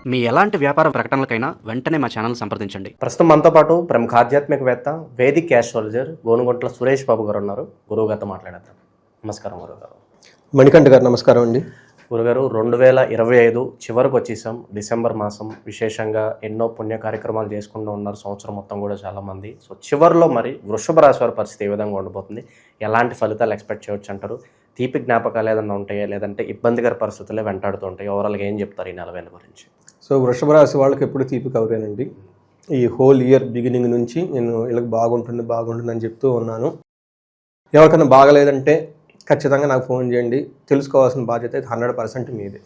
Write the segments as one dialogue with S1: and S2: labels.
S1: మీ ఎలాంటి వ్యాపార ప్రకటనలకైనా వెంటనే మా ఛానల్ సంప్రదించండి.
S2: ప్రస్తుతం మనతో పాటు ప్రముఖ ఆధ్యాత్మికవేత్త వేదిక్ యాస్ట్రాలజర్ గోనుగుంట్ల సురేష్ బాబు గారు ఉన్నారు. గురువుగారితో మాట్లాడేద్దాం. నమస్కారం గురుగారు.
S3: మణికంఠ గారు నమస్కారం అండి.
S2: గురుగారు, 2025 చివరికి వచ్చేసాం. డిసెంబర్ మాసం విశేషంగా ఎన్నో పుణ్య కార్యక్రమాలు చేసుకుంటూ ఉన్నారు సంవత్సరం మొత్తం కూడా చాలామంది. సో చివరిలో మరి వృషభ రాశి వారి పరిస్థితి ఏ విధంగా ఉండబోతుంది, ఎలాంటి ఫలితాలు ఎక్స్పెక్ట్ చేయవచ్చు అంటారు? తీపి జ్ఞాపకాలు ఏదైనా ఉంటాయా, లేదంటే ఇబ్బందికర పరిస్థితులే వెంటాడుతూ ఉంటాయి? ఓవరాల్గా ఏం చెప్తారు ఈ 40 ఏళ్ళ గురించి?
S3: సో వృషభ రాశి వాళ్ళకి ఎప్పుడు తీపి కవరేనండి. ఈ హోల్ ఇయర్ బిగినింగ్ నుంచి నేను వీళ్ళకి బాగుంటుంది అని చెప్తూ ఉన్నాను. ఎవరికైనా బాగలేదంటే ఖచ్చితంగా నాకు ఫోన్ చేయండి. తెలుసుకోవాల్సిన బాధ్యత అయితే 100% మీదే.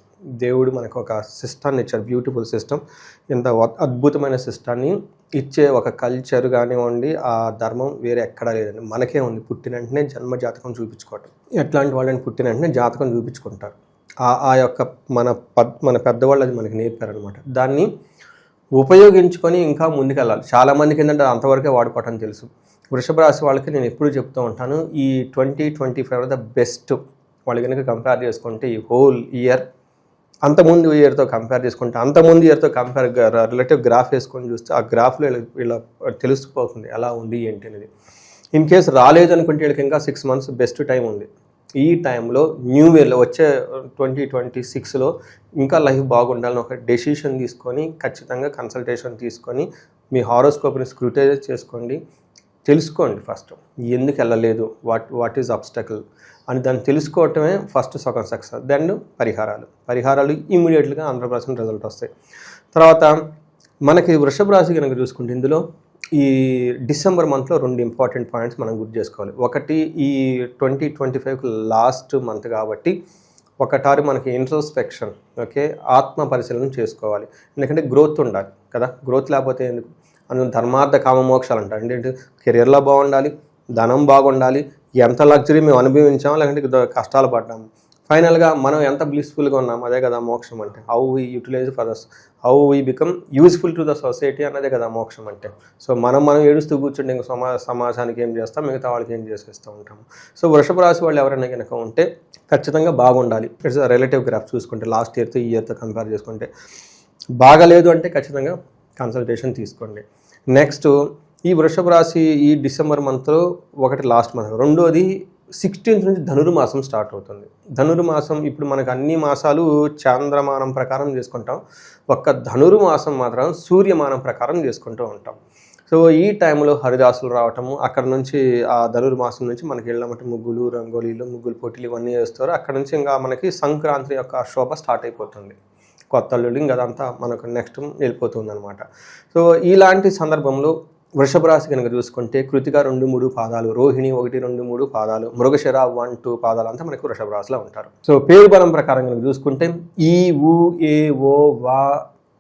S3: దేవుడు మనకు ఒక సిస్టాన్ని ఇచ్చారు, బ్యూటిఫుల్ సిస్టమ్. ఇంత అద్భుతమైన సిస్టాన్ని ఇచ్చే ఒక కల్చర్ కానివ్వండి, ఆ ధర్మం వేరే ఎక్కడా లేదండి. మనకే ఉంది. పుట్టిన వెంటనే జన్మ జాతకం చూపించుకోవటం. ఎట్లాంటి వాళ్ళని పుట్టిన వెంటనే జాతకం చూపించుకుంటారు. ఆ యొక్క మన పెద్దవాళ్ళు అది మనకి నేర్పారనమాట. దాన్ని ఉపయోగించుకొని ఇంకా ముందుకెళ్ళాలి. చాలామందికి ఏంటంటే అంతవరకే వాడుకోవటం తెలుసు. వృషభ రాశి వాళ్ళకి నేను ఎప్పుడు చెప్తూ ఉంటాను, ఈ 2025 ద బెస్ట్. వాళ్ళు కనుక కంపేర్ చేసుకుంటే ఈ హోల్ ఇయర్ అంతకుముందు ఇయర్తో కంపేర్ చేసుకుంటే, అంతకుముందు ఇయర్తో రిలేటివ్ గ్రాఫ్ వేసుకొని చూస్తే ఆ గ్రాఫ్లో వీళ్ళ తెలిసిపోతుంది ఎలా ఉంది ఏంటి అనేది. ఇన్ కేసు రాలేదు అనుకుంటే వీళ్ళకి ఇంకా 6 months బెస్ట్ టైం ఉంది. ఈ టైంలో న్యూ ఇయర్లో వచ్చే 2026లో ఇంకా లైఫ్ బాగుండాలని ఒక డెసిషన్ తీసుకొని ఖచ్చితంగా కన్సల్టేషన్ తీసుకొని మీ హారోస్కోప్ని స్క్రూటైజ్ చేసుకోండి. తెలుసుకోండి ఫస్ట్ ఎందుకు వెళ్ళలేదు, వాట్ ఈజ్ అబ్స్టకల్ అని దాన్ని తెలుసుకోవటమే ఫస్ట్ సగం సక్సెస్. దెన్ పరిహారాలు ఇమీడియట్గా 100% రిజల్ట్ వస్తాయి. తర్వాత మనకి వృషభ రాశి కనుక చూసుకుంటే ఇందులో ఈ డిసెంబర్ మంత్లో 2 ఇంపార్టెంట్ పాయింట్స్ మనం గుర్తు చేసుకోవాలి. ఒకటి, ఈ 2025 లాస్ట్ మంత్ కాబట్టి ఒకటారి మనకి ఇంట్రోస్పెక్షన్, ఓకే, ఆత్మ పరిశీలన చేసుకోవాలి. ఎందుకంటే గ్రోత్ ఉండాలి కదా. గ్రోత్ లేకపోతే ఎందుకు? అందులో ధర్మార్థ కామ మోక్షాలు అంటారు. ఏంటంటే కెరియర్లో బాగుండాలి, ధనం బాగుండాలి, ఎంత లగ్జరీ మేము అనుభవించాము లేకంటే కష్టాలు పడ్డాము, ఫైనల్గా మనం ఎంత బ్లిస్ఫుల్గా ఉన్నాం, అదే కదా మోక్షం అంటే. How we utilize for us, how we become useful to the society అన్నదే కదా మోక్షం అంటే. సో మనం ఏడుస్తూ కూర్చుంటే ఇంక సమాజానికి ఏం చేస్తాం, మిగతా వాళ్ళకి ఏం చేసేస్తూ ఉంటాము. సో వృషభ రాశి వాళ్ళు ఎవరైనా కనుక ఉంటే ఖచ్చితంగా బాగుండాలి. ఇట్స్ రిలేటివ్ గ్రాఫ్ చూసుకుంటే లాస్ట్ ఇయర్తో ఈ ఇయర్తో కంపేర్ చేసుకుంటే బాగలేదు అంటే ఖచ్చితంగా కన్సల్టేషన్ తీసుకోండి. నెక్స్ట్, ఈ వృషభ రాశి ఈ డిసెంబర్ మంత్లో ఒకటి లాస్ట్ మంత్, రెండోది 16th నుంచి ధనుర్మాసం స్టార్ట్ అవుతుంది. ధనుర్మాసం ఇప్పుడు మనకు అన్ని మాసాలు చాంద్రమానం ప్రకారం చేసుకుంటాం, ఒక్క ధనుర్మాసం మాత్రం సూర్యమానం ప్రకారం చేసుకుంటూ ఉంటాం. సో ఈ టైంలో హరిదాసులు రావటము, అక్కడ నుంచి ఆ ధనుర్మాసం నుంచి మనకి వెళ్ళమంటే ముగ్గులు, రంగోలీలు, ముగ్గులు పోటీలు ఇవన్నీ చేస్తారు. అక్కడ నుంచి ఇంకా మనకి సంక్రాంతి యొక్క శోభ స్టార్ట్ అయిపోతుంది. కొత్త అల్లుడు ఇంకా అదంతా మనకు నెక్స్ట్ వెళ్ళిపోతుంది అనమాట. సో ఇలాంటి సందర్భంలో వృషభ రాశి కనుక చూసుకుంటే కృతిక 2-3 పాదాలు, రోహిణి 1-2-3 పాదాలు, మృగశిర 1-2 పాదాలు అంతా మనకు వృషభ రాశిలో ఉంటారు. సో పేరు బలం ప్రకారం కనుక చూసుకుంటే ఈ ఊ ఏ ఓ వా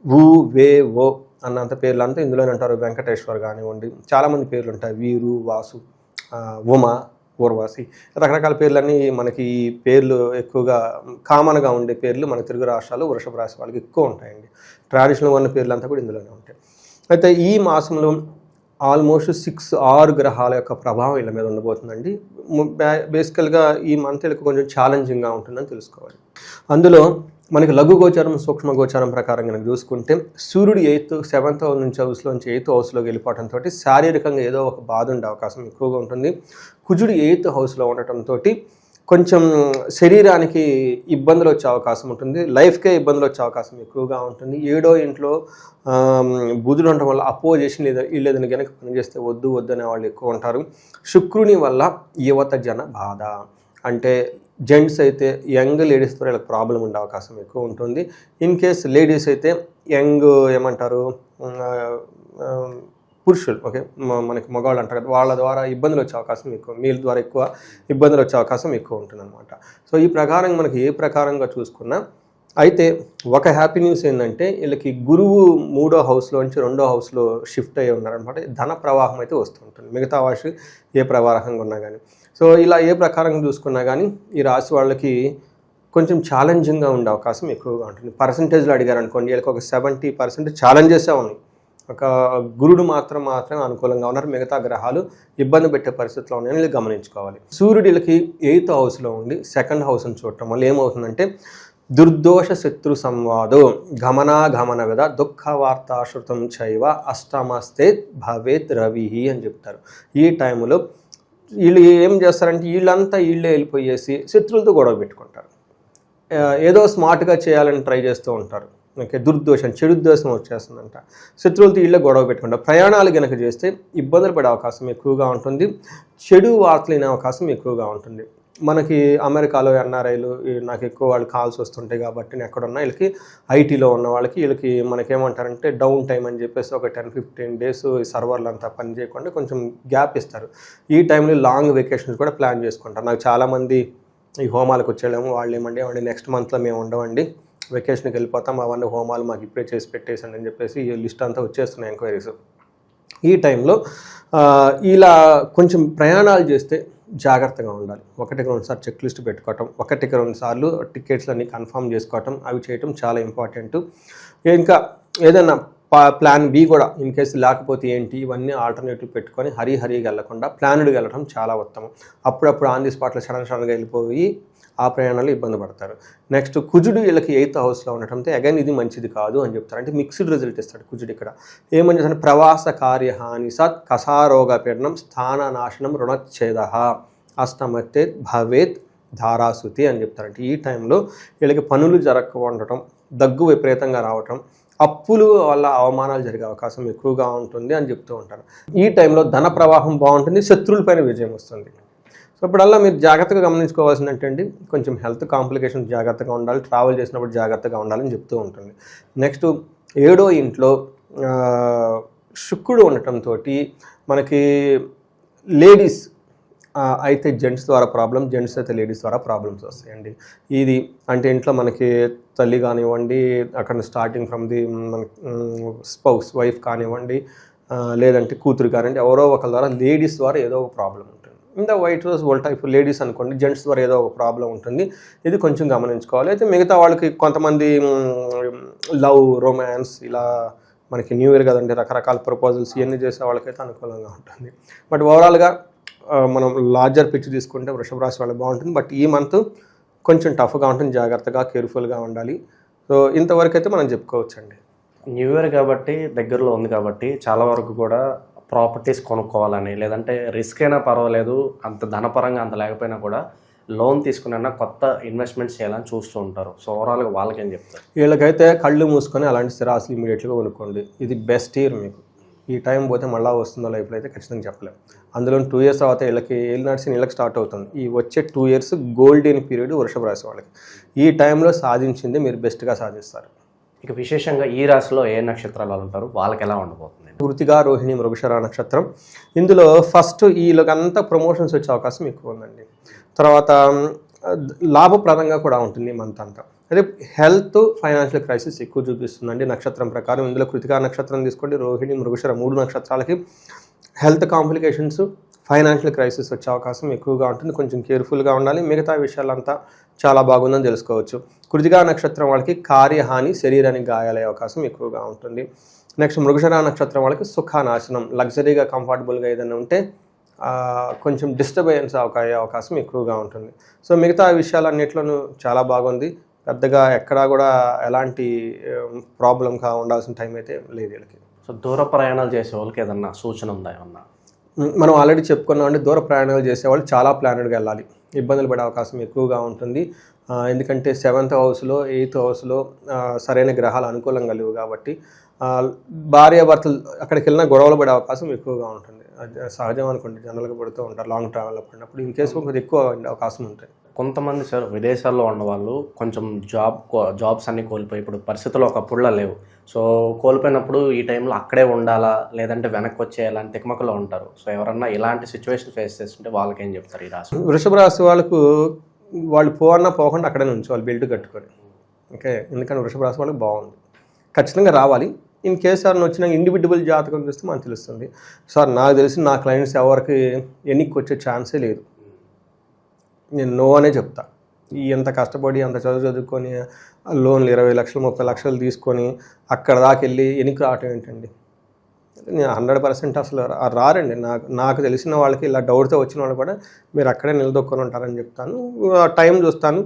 S3: ఊ వే ఓ అన్నంత పేర్లు అంతా ఇందులోనే ఉంటారు. వెంకటేశ్వర్ కానివ్వండి, చాలామంది పేర్లు ఉంటాయి, వీరు, వాసు, ఉమ, ఊర్వాసి, రకరకాల పేర్లన్నీ మనకి ఈ పేర్లు ఎక్కువగా కామన్గా ఉండే పేర్లు మన తెలుగు రాష్ట్రాలు వృషభ రాశి వాళ్ళకి ఎక్కువ ఉంటాయండి. ట్రెడిషనల్గా ఉన్న పేర్లు అంతా కూడా ఇందులోనే ఉంటాయి. అయితే ఈ మాసంలో ఆల్మోస్ట్ 6 గ్రహాల యొక్క ప్రభావం వీళ్ళ మీద ఉండబోతుందండి. బేసికల్గా ఈ మంత్ వీళ్ళకి కొంచెం ఛాలెంజింగ్గా ఉంటుందని తెలుసుకోవాలి. అందులో మనకి లఘు గోచారం, సూక్ష్మ గోచారం ప్రకారం కనుక చూసుకుంటే సూర్యుడు 7th హౌస్ నుంచి హౌస్లోంచి 8th హౌస్లోకి వెళ్ళిపోవడంతో శారీరకంగా ఏదో ఒక బాధ ఉండే అవకాశం ఎక్కువగా ఉంటుంది. కుజుడు 8th హౌస్లో ఉండటంతో కొంచెం శరీరానికి ఇబ్బందులు వచ్చే అవకాశం ఉంటుంది, లైఫ్కే ఇబ్బందులు వచ్చే అవకాశం ఎక్కువగా ఉంటుంది. 7వ ఇంట్లో బుధుడు ఉండటం వల్ల అపోజిషన్ లేదని కనుక పనిచేస్తే వద్దు అనే వాళ్ళు ఎక్కువ ఉంటారు. శుక్రుని వల్ల యువత జన బాధ, అంటే జెంట్స్ అయితే యంగ్ లేడీస్తో వీళ్ళకి ప్రాబ్లం ఉండే అవకాశం ఎక్కువ ఉంటుంది. ఇన్ కేస్ లేడీస్ అయితే యంగ్ ఏమంటారు పురుషులు, ఓకే, మనకి మగవాళ్ళు అంటారు కదా, వాళ్ళ ద్వారా ఇబ్బందులు వచ్చే అవకాశం ఎక్కువ, మీల ద్వారా ఎక్కువ ఇబ్బందులు వచ్చే అవకాశం ఎక్కువ ఉంటుందన్నమాట. సో ఈ ప్రకారం మనకి ఏ ప్రకారంగా చూసుకున్నా, అయితే ఒక హ్యాపీ న్యూస్ ఏంటంటే వీళ్ళకి గురువు 3వ హౌస్లోంచి 2వ హౌస్లో షిఫ్ట్ అయ్యి ఉన్నారనమాట. ధన ప్రవాహం అయితే వస్తుంటుంది, మిగతా వాషి ఏ ప్రవాహంగా ఉన్నా కానీ. సో ఇలా ఏ ప్రకారంగా చూసుకున్నా కానీ ఈ రాశి వాళ్ళకి కొంచెం ఛాలెంజింగ్గా ఉండే అవకాశం ఎక్కువగా ఉంటుంది. పర్సంటేజ్లో అడిగారు అనుకోండి, వీళ్ళకి ఒక 70% ఛాలెంజెసే ఉన్నాయి. ఒక గురుడు మాత్రమే అనుకూలంగా ఉన్నారు, మిగతా గ్రహాలు ఇబ్బంది పెట్టే పరిస్థితిలో ఉన్నాయని వీళ్ళు గమనించుకోవాలి. సూర్యుడు వీళ్ళకి 8th హౌస్లో ఉండి 2nd హౌస్ని చూడటం వల్ల ఏమవుతుందంటే దుర్దోష శత్రు సంవాదో గమనాగమన విధ దుఃఖ వార్తాశ్రుతం చైవ అష్టమస్తే భవేత్ రవి అని చెప్తారు. ఈ టైంలో వీళ్ళు ఏం చేస్తారంటే వీళ్ళంతా వీళ్ళే వెళ్ళిపోయేసి శత్రువులతో గొడవ పెట్టుకుంటారు. ఏదో స్మార్ట్గా చేయాలని ట్రై చేస్తూ ఉంటారు. ఓకే, దుర్దోషం చెడుద్దేశం వచ్చేస్తుందంట. శత్రువులతో వీళ్ళే గొడవ పెట్టుకుంటారు. ప్రయాణాలు కనుక చేస్తే ఇబ్బందులు పడే అవకాశం ఎక్కువగా ఉంటుంది. చెడు వార్తలు వినే అవకాశం ఎక్కువగా ఉంటుంది. మనకి అమెరికాలో ఎన్ఆర్ఐలు నాకు ఎక్కువ వాళ్ళు కాల్స్ వస్తుంటాయి కాబట్టి నేను ఎక్కడున్నా వీళ్ళకి ఐటీలో ఉన్న వాళ్ళకి వీళ్ళకి మనకేమంటారంటే డౌన్ టైం అని చెప్పేసి ఒక 10-15 డేస్ సర్వర్లు అంతా పని చేయకుండా కొంచెం గ్యాప్ ఇస్తారు. ఈ టైంలో లాంగ్ వెకేషన్స్ కూడా ప్లాన్ చేసుకుంటారు. నాకు చాలామంది ఈ హోమాలకు వచ్చేళ్ళము వాళ్ళు ఏమండి నెక్స్ట్ మంత్లో మేము ఉండవండి, వెకేషన్కి వెళ్ళిపోతాం, అవన్నీ హోమాలు మాకు ఇప్పుడే చేసి పెట్టేసండి అని చెప్పేసి ఈ లిస్ట్ అంతా వచ్చేస్తున్నాయి ఎంక్వైరీస్. ఈ టైంలో ఇలా కొంచెం ప్రయాణాలు చేస్తే జాగ్రత్తగా ఉండాలి. 1-2 సార్లు చెక్ లిస్ట్ పెట్టుకోవటం, 1-2 సార్లు టికెట్లన్నీ కన్ఫర్మ్ చేసుకోవటం, అవి చేయటం చాలా ఇంపార్టెంట్. ఇంకా ఏదైనా ప్లాన్ బి కూడా ఇన్ కేసు లేకపోతే ఏంటి, ఇవన్నీ ఆల్టర్నేటివ్ పెట్టుకొని హరీగా వెళ్ళకుండా ప్లాన్డ్గా వెళ్ళడం చాలా ఉత్తమం. అప్పుడప్పుడు ఆన్ ది స్పాట్లో సడన్గా వెళ్ళిపోయి ఆ ప్రయాణాలు ఇబ్బంది పడతారు. నెక్స్ట్ కుజుడు వీళ్ళకి 8th హౌస్లో ఉండటంతో అగైన్ ఇది మంచిది కాదు అని చెప్తారు. అంటే మిక్స్డ్ రిజల్ట్ ఇస్తాడు కుజుడు. ఇక్కడ ఏమని చెప్తారు, ప్రవాస కార్యహాని సత్ కసారోగ పీడనం స్థాన నాశనం రుణచ్ఛేద అష్టమతే భవేత్ ధారాసుతి అని చెప్తారంటే ఈ టైంలో వీళ్ళకి పనులు జరగకుండా ఉండటం, దగ్గు విపరీతంగా రావటం, అప్పులు వల్ల అవమానాలు జరిగే అవకాశం ఎక్కువగా ఉంటుంది అని చెప్తూ ఉంటారు. ఈ టైంలో ధన ప్రవాహం బాగుంటుంది, శత్రువులపైన విజయం వస్తుంది. సో ఇప్పుడల్లా మీరు జాగ్రత్తగా గమనించుకోవాల్సింది ఏంటంటే కొంచెం హెల్త్ కాంప్లికేషన్స్ జాగ్రత్తగా ఉండాలి, ట్రావెల్ చేసినప్పుడు జాగ్రత్తగా ఉండాలని చెప్తూ ఉంటుంది. నెక్స్ట్ 7వ ఇంట్లో శుక్రుడు ఉండటంతో మనకి లేడీస్ అయితే జెంట్స్ ద్వారా ప్రాబ్లం, జెంట్స్ అయితే లేడీస్ ద్వారా ప్రాబ్లమ్స్ వస్తాయండి. ఇది అంటే ఇంట్లో మనకి తల్లి కానివ్వండి, అక్కడ స్టార్టింగ్ ఫ్రమ్ ది మన స్పౌస్ వైఫ్ కానివ్వండి, లేదంటే కూతురు కానివ్వండి, ఎవరో ఒకరి ద్వారా లేడీస్ ద్వారా ఏదో ఒక ప్రాబ్లం ఉంటుంది. ఇంత వైట్ రోజ్ వోల్ టైప్ లేడీస్ అనుకోండి, జెంట్స్ ద్వారా ఏదో ఒక ప్రాబ్లం ఉంటుంది. ఇది కొంచెం గమనించుకోవాలి. అయితే మిగతా వాళ్ళకి కొంతమంది లవ్, రొమాన్స్ ఇలా మనకి న్యూ ఇయర్ కదండి, రకరకాల ప్రపోజల్స్ ఇవన్నీ చేసే వాళ్ళకైతే అనుకూలంగా ఉంటుంది. బట్ ఓవరాల్గా మనం లార్జర్ పిక్చర్ తీసుకుంటే వృషభ రాశి వాళ్ళకి బాగుంటుంది. బట్ ఈ మంత్ కొంచెం టఫ్గా ఉంటుంది, జాగ్రత్తగా కేర్ఫుల్గా ఉండాలి. సో ఇంతవరకు అయితే మనం చెప్పుకోవచ్చండి.
S2: న్యూ ఇయర్ కాబట్టి దగ్గరలో ఉంది కాబట్టి చాలా వరకు కూడా ప్రాపర్టీస్ కొనుక్కోవాలని, లేదంటే రిస్క్ అయినా పర్వాలేదు, అంత ధనపరంగా అంత లేకపోయినా కూడా లోన్ తీసుకున్నా కొత్త ఇన్వెస్ట్మెంట్స్ చేయాలని చూస్తూ ఉంటారు. సో ఓవరాల్గా వాళ్ళకేం చెప్తారు?
S3: వీళ్ళకైతే కళ్ళు మూసుకొని అలాంటి స్థిరాస్తులు ఇమీడియట్గా కొనుక్కోండి. ఇది బెస్ట్ ఇయర్ మీకు. ఈ టైం పోతే మళ్ళీ వస్తుందో లైఫ్లో అయితే ఖచ్చితంగా చెప్పలేము. అందులో 2 years తర్వాత వీళ్ళకి ఏలినాడ్స్ వీళ్ళకి స్టార్ట్ అవుతుంది. ఈ వచ్చే 2 years గోల్డెన్ పీరియడ్ వృషభ రాశి వాళ్ళకి. ఈ టైంలో సాధించింది మీరు బెస్ట్గా సాధిస్తారు.
S2: ఇక విశేషంగా ఈ రాశిలో ఏ నక్షత్రాలు ఉంటారు, వాళ్ళకి ఎలా ఉండబోతుంది?
S3: కృతికా, రోహిణి, మృగశిర నక్షత్రం. ఇందులో ఫస్ట్ వీళ్ళకంతా ప్రమోషన్స్ వచ్చే అవకాశం ఎక్కువ ఉందండి. తర్వాత లాభప్రదంగా కూడా ఉంటుంది మంత్ అంతా. అదే హెల్త్, ఫైనాన్షియల్ క్రైసిస్ ఎక్కువ చూపిస్తుందండి నక్షత్రం ప్రకారం. ఇందులో కృతికా నక్షత్రం తీసుకోండి, రోహిణి, మృగశిర 3 నక్షత్రాలకి హెల్త్ కాంప్లికేషన్స్, ఫైనాన్షియల్ క్రైసిస్ వచ్చే అవకాశం ఎక్కువగా ఉంటుంది. కొంచెం కేర్ఫుల్గా ఉండాలి. మిగతా విషయాలంతా చాలా బాగుందని తెలుసుకోవచ్చు. కృతికా నక్షత్రం వాళ్ళకి కార్యహాని, శరీరానికి గాయాలయ్యే అవకాశం ఎక్కువగా ఉంటుంది. నెక్స్ట్ మృగశిర నక్షత్రం వాళ్ళకి సుఖానాశనం, లగ్జరీగా కంఫర్టబుల్గా ఏదైనా ఉంటే కొంచెం డిస్టర్బెన్స్ అయ్యే అవకాశం ఎక్కువగా ఉంటుంది. సో మిగతా విషయాలన్నింటిలోనూ చాలా బాగుంది. పెద్దగా ఎక్కడా కూడా ఎలాంటి ప్రాబ్లంగా ఉండాల్సిన టైం అయితే లేదు వీళ్ళకి.
S2: సో దూర ప్రయాణాలు చేసే వాళ్ళకి ఏదన్నా సూచన ఉందా ఏమన్నా?
S3: మనం ఆల్రెడీ చెప్పుకున్నామంటే దూర ప్రయాణాలు చేసేవాళ్ళు చాలా ప్లానెడ్గా వెళ్ళాలి. ఇబ్బందులు పడే అవకాశం ఎక్కువగా ఉంటుంది. ఎందుకంటే 7th హౌస్లో 8th హౌస్లో సరైన గ్రహాలు అనుకూలంగా లేవు కాబట్టి భార్యాభర్తలు అక్కడికి వెళ్ళినా గొడవలు పడే అవకాశం ఎక్కువగా ఉంటుంది. అది సహజం అనుకోండి, జనరల్గా పడుతూ ఉంటారు లాంగ్ ట్రావెల్లో పడినప్పుడు. ఇన్ కేసు కొంచెం ఎక్కువ అవకాశం ఉంటుంది.
S2: కొంతమంది సార్ విదేశాల్లో ఉన్నవాళ్ళు కొంచెం జాబ్స్ అన్నీ కోల్పోయి ఇప్పుడు పరిస్థితులు ఒకప్పుడులా లేవు. సో కోల్పోయినప్పుడు ఈ టైంలో అక్కడే ఉండాలా లేదంటే వెనక్కి వచ్చేయాలని తికమకలో ఉంటారు. సో ఎవరన్నా ఇలాంటి సిచ్యువేషన్ ఫేస్ చేస్తుంటే వాళ్ళకి ఏం చెప్తారు ఈ రాశి?
S3: వృషభ రాశి వాళ్ళకు వాళ్ళు పోకుండా అక్కడే నుంచి వాళ్ళు బెల్ట్ కట్టుకొని, ఓకే, ఎందుకంటే వృషభ రాశి వాళ్ళకి బాగుంది, ఖచ్చితంగా రావాలి. ఇన్ కేసు సార్ వచ్చిన ఇండివిజువల్ జాతకం చూస్తే మనకు తెలుస్తుంది. సార్ నాకు తెలిసి నా క్లయింట్స్ ఎవరికి ఎన్నికకి వచ్చే ఛాన్సే లేదు, నేను నో అనే చెప్తా. ఎంత కష్టపడి అంత చదువుకొని లోన్లు 20 లక్షలు 30 లక్షలు తీసుకొని అక్కడ దాకా వెళ్ళి ఎన్నిక రావటం ఏంటండి? నేను 100% అసలు రారండి. నాకు తెలిసిన వాళ్ళకి ఇలా డౌట్తో వచ్చిన వాళ్ళు కూడా మీరు అక్కడే నిలదొక్కొని ఉంటారని చెప్తాను. టైం చూస్తాను,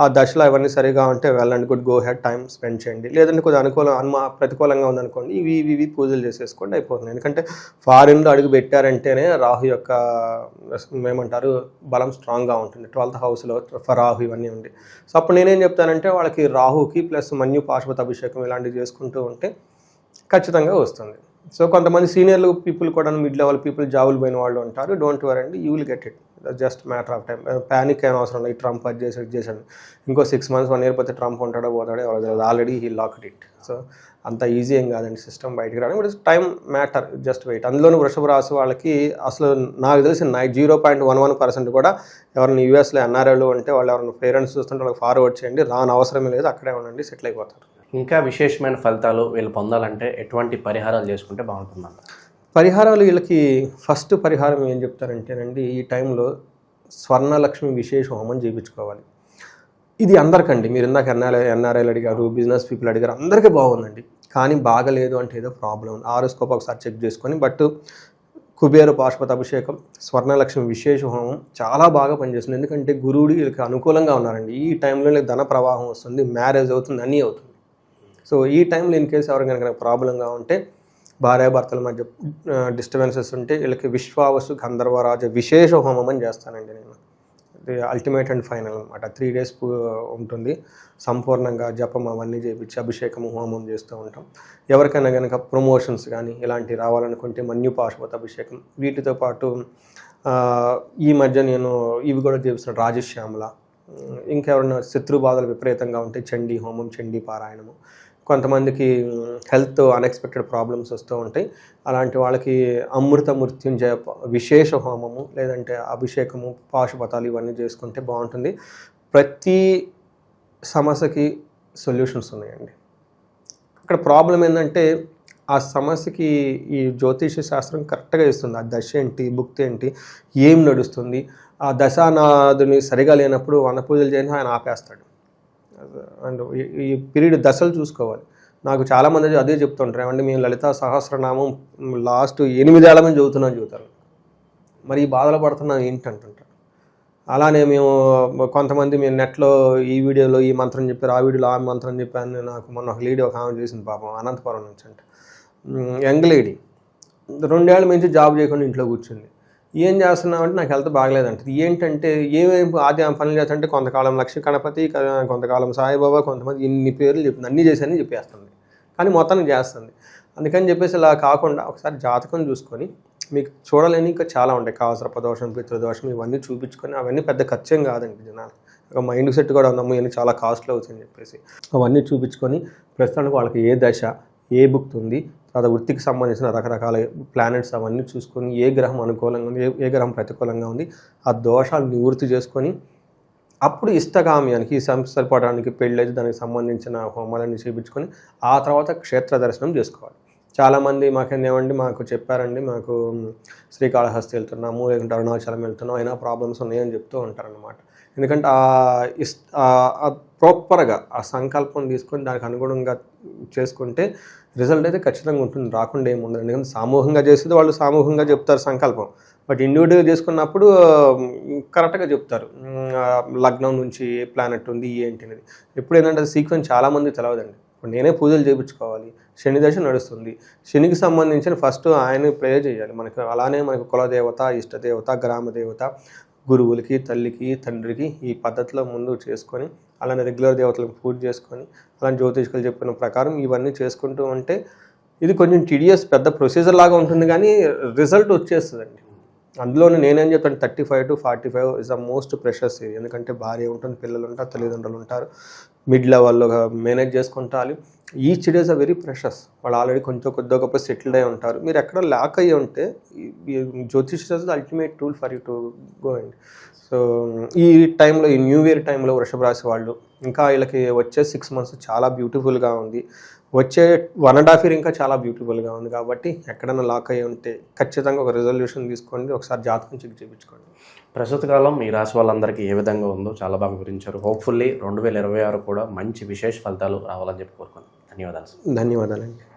S3: ఆ దశలో అవన్నీ సరిగా ఉంటే వెళ్ళండి, good go head, time spend చేయండి. లేదంటే కొద్దిగా ప్రతికూలంగా ఉందనుకోండి, ఇవి పూజలు చేసేసుకోండి, అయిపోతుంది. ఎందుకంటే ఫారిన్లో అడుగు పెట్టారంటేనే రాహు యొక్క ఏమంటారు బలం స్ట్రాంగ్గా ఉంటుంది. 12th హౌస్లో రాహు ఇవన్నీ ఉంది. సో అప్పుడు నేనేం చెప్తానంటే వాళ్ళకి రాహుకి ప్లస్ మన్యు పాశుపత అభిషేకం ఇలాంటివి చేసుకుంటూ ఉంటే ఖచ్చితంగా వస్తుంది. సో కొంతమంది సీనియర్లు పీపుల్ కూడా మిడ్ లెవెల్ పీపుల్ జాబులు పోయిన వాళ్ళు ఉంటారు. డోంట్ వరీ అండి, you will get it, just matter of time. Panic అయిన అవసరం లేదు. ట్రంప్ అది చేశాడు, ఇంకో 6 months 1 year పోతే ట్రంప్ ఉంటాడో పోతాడో already he locked it. So అంత ఈజీ ఏం కాదండి సిస్టమ్ బయటికి రావడం. But time matter, just wait. అందులోనూ వృషభ రాశి వాళ్ళకి అసలు నాకు తెలిసి 0.11% కూడా ఎవరైనా యూఎస్లో ఎన్ఆర్ఐలు ఉంటే వాళ్ళు ఎవరైనా పేరెంట్స్ చూస్తుంటే వాళ్ళకి ఫార్వర్డ్ చేయండి, రాని అవసరమే లేదు, అక్కడే ఉండండి, సెటిల్ అయిపోతారు.
S2: ఇంకా విశేషమైన ఫలితాలు వీళ్ళు పొందాలంటే ఎటువంటి పరిహారాలు చేసుకుంటే బాగుంటుందంట?
S3: పరిహారాలు వీళ్ళకి ఫస్ట్ పరిహారం ఏం చెప్తారంటేనండి, ఈ టైంలో స్వర్ణలక్ష్మి విశేష హోమం చేయించుకోవాలి. ఇది అందరికండి, మీరు ఇందాక ఎన్ఆర్ఐలు అడిగారు, బిజినెస్ పీపుల్ అడిగారు, అందరికీ బాగుందండి. కానీ బాగలేదు అంటే ఏదో ప్రాబ్లం ఉంది. ఆరోస్కోప్ ఒకసారి చెక్ చేసుకొని. బట్ కుబేర పాశుపత అభిషేకం, స్వర్ణలక్ష్మి విశేష హోమం చాలా బాగా పనిచేస్తుంది. ఎందుకంటే గురువుడు వీళ్ళకి అనుకూలంగా ఉన్నారండి. ఈ టైంలో ధన ప్రవాహం వస్తుంది, మ్యారేజ్ అవుతుంది, అన్నీ అవుతుంది. సో ఈ టైంలో ఇన్ కేసు ఎవరు కనుక ప్రాబ్లంగా ఉంటే, భార్యాభర్తల మధ్య డిస్టర్బెన్సెస్ ఉంటే వీళ్ళకి విశ్వావసు గంధర్వరాజ విశేష హోమం అని చేస్తానండి నేను. ఇది అల్టిమేట్ అండ్ ఫైనల్ అనమాట. 3 days ఉంటుంది. సంపూర్ణంగా జపం అవన్నీ చేయించి అభిషేకము హోమం చేస్తూ ఉంటాం. ఎవరికైనా కనుక ప్రమోషన్స్ కానీ ఇలాంటివి రావాలనుకుంటే మన్యు పాశుపత అభిషేకం. వీటితో పాటు ఈ మధ్య నేను ఇవి కూడా చేస్తున్నాను, రాజశ్యామల. ఇంకెవరైనా శత్రు బాధలు విపరీతంగా ఉంటే చండీ హోమం, చండీ పారాయణము. కొంతమందికి హెల్త్ అన్ఎక్స్పెక్టెడ్ ప్రాబ్లమ్స్ వస్తూ ఉంటాయి. అలాంటి వాళ్ళకి అమృత మృత్యుంజయ విశేష హోమము, లేదంటే అభిషేకము, పాశుపతాలు ఇవన్నీ చేసుకుంటే బాగుంటుంది. ప్రతి సమస్యకి సొల్యూషన్స్ ఉన్నాయండి. ఇక్కడ ప్రాబ్లం ఏంటంటే ఆ సమస్యకి ఈ జ్యోతిష శాస్త్రం కరెక్ట్గా ఇస్తుంది. ఆ దశ ఏంటి, భుక్తి ఏంటి, ఏం నడుస్తుంది. ఆ దశానాథుని సరిగా లేనప్పుడు వనపూజలు చేయని ఆయన ఆపేస్తాడు. అండ్ ఈ పీరియడ్ దశలు చూసుకోవాలి. నాకు చాలామంది అదే చెప్తుంటారు, ఏమంటే మేము లలితా సహస్రనామం లాస్ట్ 8 ఏళ్ల నుంచి చెబుతారు, మరి ఈ బాధలు పడుతున్నాం ఏంటంటుంటారు. అలానే మేము కొంతమంది మేము నెట్లో ఈ వీడియోలో ఈ మంత్రం చెప్పారు, ఆ వీడియోలో ఆ మంత్రం చెప్పాను. నాకు మొన్న ఒక లేడీ ఒక ఆమె చేసింది పాపం, అనంతపురం నుంచి అంట, యంగ్ లేడీ, 2 ఏళ్ల నుంచి జాబ్ చేయకుండా ఇంట్లో కూర్చుంది. ఏం చేస్తున్నామంటే నాకు హెల్త్ బాగలేదంటుంది. ఏంటంటే ఏమేమి ఆది పనులు చేస్తుంటే కొంతకాలం లక్ష్మీ గణపతి, కొంతకాలం సాయిబాబా, కొంతమంది ఇన్ని పేర్లు చెప్తుంది, అన్నీ చేశానని చెప్పేస్తుంది. కానీ మొత్తానికి చేస్తుంది. అందుకని చెప్పేసి ఇలా కాకుండా ఒకసారి జాతకం చూసుకొని, మీకు చూడలేని ఇంకా చాలా ఉంటాయి, కావసరప దోషం, పితృదోషం, ఇవన్నీ చూపించుకొని, అవన్నీ పెద్ద ఖర్చేం కాదండి జనాలు. ఒక మైండ్ సెట్ కూడా ఉందమ్మో ఇవన్నీ చాలా కాస్ట్లీ అవుతుందని చెప్పేసి అవన్నీ చూపించుకొని ప్రస్తుతానికి వాళ్ళకి ఏ దశ, ఏ భుక్తి ఉంది, తర్వాత వృత్తికి సంబంధించిన రకరకాల ప్లానెట్స్ అవన్నీ చూసుకొని ఏ గ్రహం అనుకూలంగా ఉంది, ఏ గ్రహం ప్రతికూలంగా ఉంది, ఆ దోషాలు నివృత్తి చేసుకొని అప్పుడు ఇష్టకామ్యానికి సరిపడడానికి పెళ్ళైతే దానికి సంబంధించిన హోమాలన్నీ చేయించుకొని ఆ తర్వాత క్షేత్ర దర్శనం చేసుకోవాలి. చాలామంది మాకేమేమండి మాకు చెప్పారండి, మాకు శ్రీకాళహస్తి వెళ్తున్నాము, లేకుంటే అరుణాచలం వెళ్తున్నాము, అయినా ప్రాబ్లమ్స్ ఉన్నాయని చెప్తూ ఉంటారనమాట. ఎందుకంటే ప్రాపర్గా ఆ సంకల్పం తీసుకొని దానికి అనుగుణంగా చేసుకుంటే రిజల్ట్ అయితే ఖచ్చితంగా ఉంటుంది, రాకుండా ఏముండదు. ఎందుకంటే సామూహికంగా చేసేది వాళ్ళు సామూహికంగా చెప్తారు సంకల్పం, బట్ ఇండివిజువల్గా చేసుకున్నప్పుడు కరెక్ట్గా చెప్తారు లగ్నం నుంచి ఏ ప్లానెట్ ఉంది ఏంటి అనేది. ఎప్పుడు ఏంటంటే అది సీక్వెన్స్ చాలామంది తెలవదండి. ఇప్పుడు నేనే పూజలు చేయించుకోవాలి, శని దశ నడుస్తుంది, శనికి సంబంధించిన ఫస్ట్ ఆయన ప్రేయర్ చేయాలి మనకు. అలానే మనకు కులదేవత, ఇష్టదేవత, గ్రామదేవత, గురువులకి, తల్లికి, తండ్రికి ఈ పద్ధతిలో ముందు చేసుకొని, అలానే రెగ్యులర్ దేవతలకు పూజ చేసుకొని, అలానే జ్యోతిష్కులు చెప్పిన ప్రకారం ఇవన్నీ చేసుకుంటూ ఉంటే ఇది కొంచెం టీడియస్ పెద్ద ప్రొసీజర్ లాగా ఉంటుంది, కానీ రిజల్ట్ వచ్చేస్తుందండి. అందులోనే నేనేం చెప్తాను, 35 to 45 is the most pressures ఇది. ఎందుకంటే భార్య ఉంటుంది, పిల్లలు ఉంటారు, తల్లిదండ్రులు ఉంటారు, మిడ్ లెవెల్లో మేనేజ్ చేసుకుంటారు. Each days are very pressures. వాళ్ళు ఆల్రెడీ కొంచెం కొద్దిగా గొప్ప సెటిల్డ్ అయి ఉంటారు. మీరు ఎక్కడ ల్యాక్ అయ్యి ఉంటే జ్యోతిష్ ultimate tool for you to go and. So ఈ టైంలో, ఈ న్యూ ఇయర్ టైంలో వృషభ రాశి వాళ్ళు ఇంకా వీళ్ళకి వచ్చే 6 months చాలా బ్యూటిఫుల్గా ఉంది, వచ్చే 1.5 year ఇంకా చాలా బ్యూటిఫుల్గా ఉంది. కాబట్టి ఎక్కడైనా లాక్ అయ్యి ఉంటే ఖచ్చితంగా ఒక రిజల్యూషన్ తీసుకోండి, ఒకసారి జాతకం చెక్ చేయించుకోండి.
S2: ప్రస్తుత కాలం ఈ రాశి వాళ్ళందరికీ ఏ విధంగా ఉందో చాలా బాగా వివరించారు. హోప్ఫుల్లీ 2026 కూడా మంచి విశేష ఫలితాలు రావాలని చెప్పి కోరుకున్నాను. ధన్యవాదాలు.
S3: ధన్యవాదాలండి.